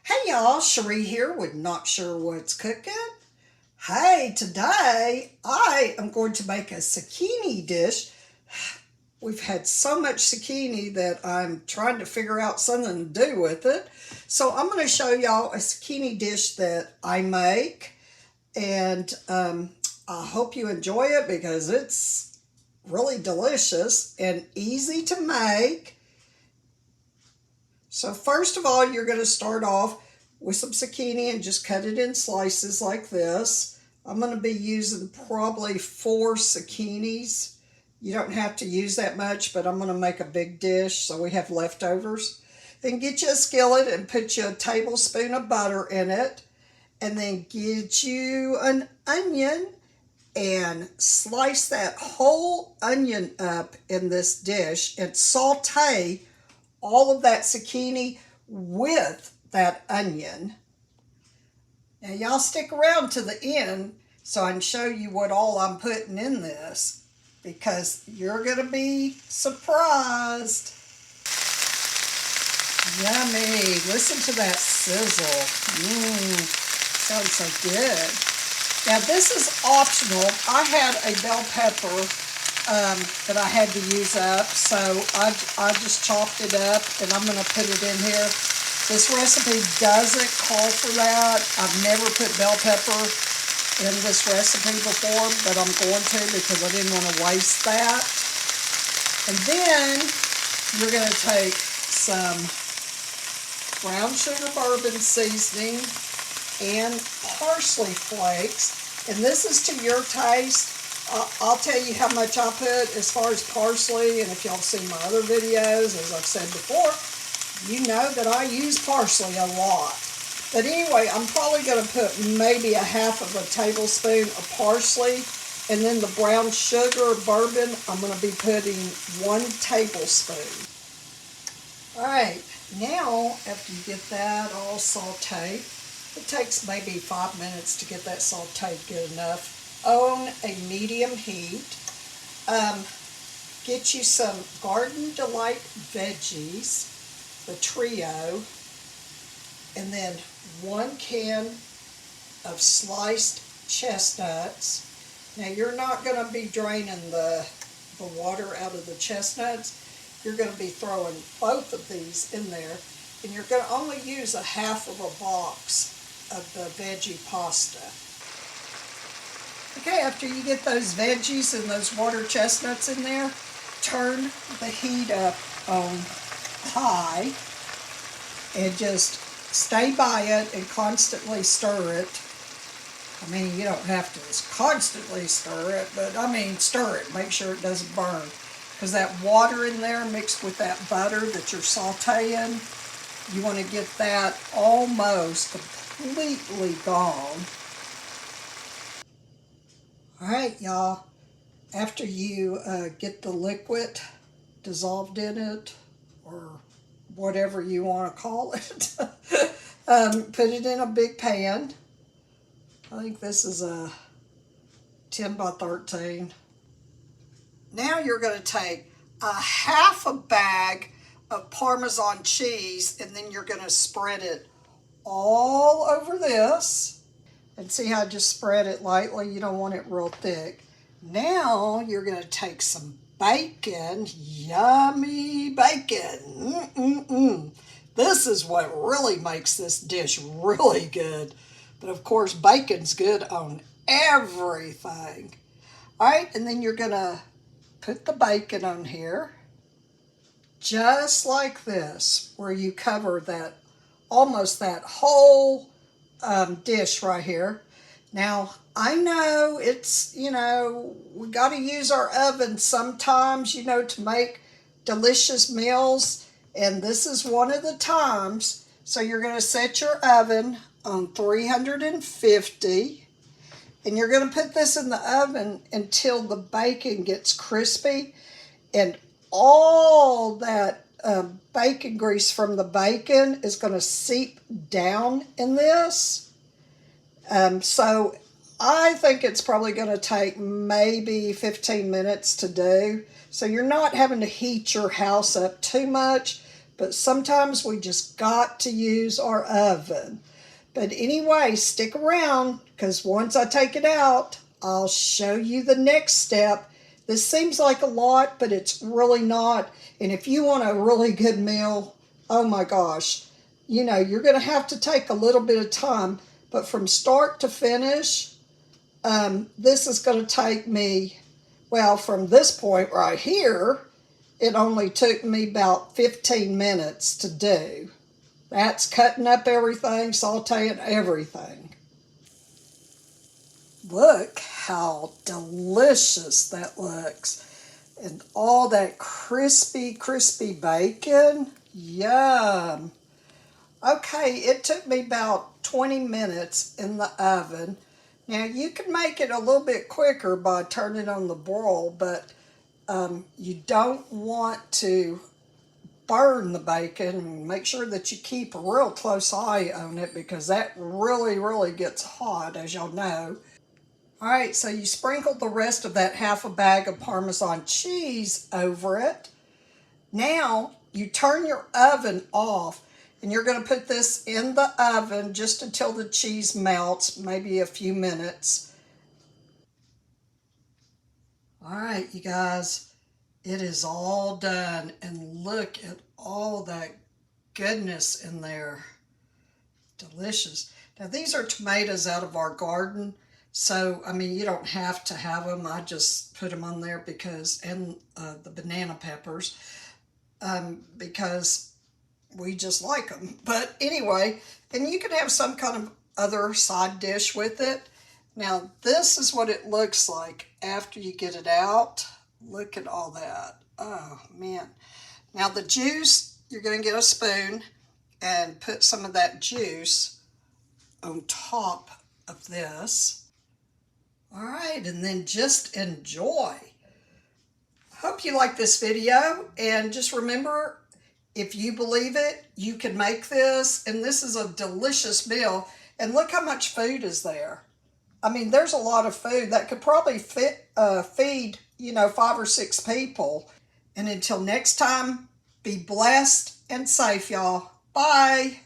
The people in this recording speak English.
Hey y'all, Cherie here with Not Sure What's Cooking. Hey, today I am going to make a zucchini dish. We've had so much zucchini that I'm trying to figure out something to do with it. So I'm going to show y'all a zucchini dish that I make, and I hope you enjoy it because it's really delicious and easy to make. So first of all, you're going to start off with some zucchini and just cut it in slices like this. I'm going to be using probably 4 zucchinis. You don't have to use that much, but I'm going to make a big dish so we have leftovers. Then get you a skillet and put you a tablespoon of butter in it. And then get you an onion and slice that whole onion up in this dish and saute all of that zucchini with that onion. Now y'all stick around to the end so I can show you what all I'm putting in this, because you're going to be surprised. Yummy. Listen to that sizzle. Sounds so good. Now this is optional. I had a bell pepper that I had to use up, so I just chopped it up and I'm going to put it in here. This recipe doesn't call for that. I've never put bell pepper in this recipe before, but I'm going to because I didn't want to waste that. And then you're going to take some brown sugar bourbon seasoning and parsley flakes, and this is to your taste. I'll tell you how much I put as far as parsley, and if y'all seen my other videos, as I've said before, you know that I use parsley a lot. But anyway, I'm probably going to put maybe a half of a tablespoon of parsley, and then the brown sugar bourbon, I'm going to be putting 1 tablespoon. Alright, now after you get that all sauteed, it takes maybe 5 minutes to get that sauteed good enough on a medium heat. Get you some Garden Delight veggies, the trio, and then 1 can of sliced chestnuts. Now you're not going to be draining the water out of the chestnuts. You're going to be throwing both of these in there, and you're going to only use a half of a box of the veggie pasta. Okay, after you get those veggies and those water chestnuts in there, turn the heat up on high and just stay by it and constantly stir it. I mean, you don't have to constantly stir it, but I mean, stir it. Make sure it doesn't burn, because that water in there mixed with that butter that you're sauteing, you want to get that almost completely gone. Alright, y'all, after you get the liquid dissolved in it, or whatever you want to call it, put it in a big pan. I think this is a 10 by 13. Now you're going to take a half a bag of Parmesan cheese, and then you're going to spread it all over this. And see how I just spread it lightly? You don't want it real thick. Now you're going to take some bacon, yummy bacon. This is what really makes this dish really good. But of course, bacon's good on everything. All right, and then you're going to put the bacon on here, just like this, where you cover that, almost that whole dish right here. Now, I know it's, we got to use our oven sometimes, to make delicious meals, and this is one of the times. So you're going to set your oven on 350, and you're going to put this in the oven until the bacon gets crispy, and all that bacon grease from the bacon is going to seep down in this. So I think it's probably going to take maybe 15 minutes to do. So you're not having to heat your house up too much, but sometimes we just got to use our oven. But anyway, stick around, because once I take it out, I'll show you the next step. This seems like a lot, but it's really not. And if you want a really good meal, oh my gosh, you know, you're going to have to take a little bit of time. But from start to finish, this is going to take me, well, from this point right here, it only took me about 15 minutes to do. That's cutting up everything, sauteing everything. Look how delicious that looks. And all that crispy, crispy bacon. Yum. Okay, it took me about 20 minutes in the oven. Now, you can make it a little bit quicker by turning on the broil, but you don't want to burn the bacon. Make sure that you keep a real close eye on it, because that really, really gets hot, as y'all know. All right, so you sprinkle the rest of that half a bag of Parmesan cheese over it. Now, you turn your oven off, and you're going to put this in the oven just until the cheese melts, maybe a few minutes. All right, you guys, it is all done, and look at all that goodness in there. Delicious. Now, these are tomatoes out of our garden. So, I mean, you don't have to have them. I just put them on there because, and the banana peppers, because we just like them. But anyway, and you can have some kind of other side dish with it. Now, this is what it looks like after you get it out. Look at all that. Oh, man. Now, the juice, you're going to get a spoon and put some of that juice on top of this. All right, and then just enjoy. Hope you like this video, and just remember, if you believe it, you can make this, and this is a delicious meal. And look how much food is there. I mean, there's a lot of food that could probably feed, you know, 5 or 6 people. And until next time, be blessed and safe, y'all. Bye.